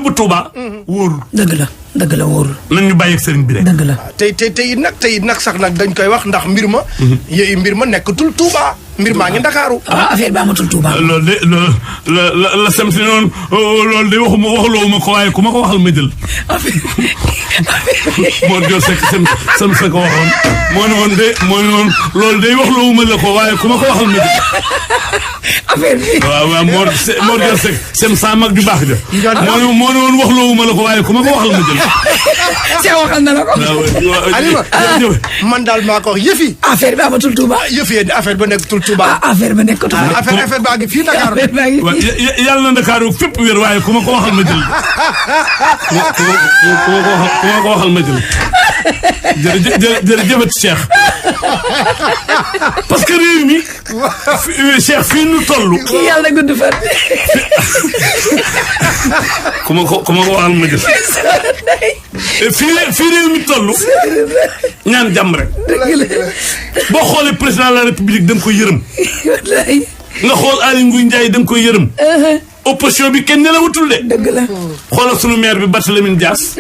bu Touba wóorul. dëgg la wóorul. nañ ñu bàyyi ak sëriñ bi rek. dëgg la tey nag sax nag dañ koy wax ndax mbir ma nekkatul Touba. mbir maa ngi Ndakaaru. affaire bi amatul Touba. loolu de la sem si noonu loolu de waxuloo ma ko waaye ku ma ko waxal ma jël. Mor Diop Seck sem sa ko waxoon moo ne woon loolu de waxuloo ma la ko waaye ku ma ko waxal ma jël. affaire bi. waaw Mor Diop Seck sem sa mag ju baax ja. moo ne woon waxuloo ma la ko waaye ku ma ko waxal ma jël. Seck waxal na la ko. Alima man daal maa ko wax yëf yi. affaire bi amatul Touba. yëf yi affaire ba nekkatul Touba. affaire ba nekkatul Touba. affaire baa ngi fii Dakar. yàlla na Dakar fépp wér waaye ku ma ko waxal ma jël. ku ma ko waxal ma jël. jërëjëf Cheikh parce que réew mi Cheikh fii nu toll. kii yàlla na gudd fan. ku ma ko waxal ma jël. fii réew mi toll ñaan jàmm rek. boo xoolee président de la république da nga koy yërëm. nga xool Aly Ngouille Ndiaye da nga koy yërëm. opposition bi kenn ne la wutul de. dëgg la. xoolal sunu maire bi Barthélémy Dias.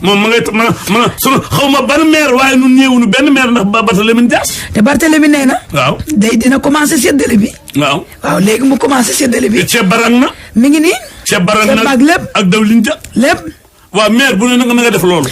moom ma ngay sunu xaw ma ban maire waaye ñun ñëwuñu benn maire ndax Barthélémy Dias. te Barthélémy nee na. waaw dina commencé séddale bi. waaw léegi mu commencé séddale bi. ceeb barang na. mi ngi nii. ceeb barang na ak lépp ak dawlin ja. lépp. waaw maire bu ne nga def loolu.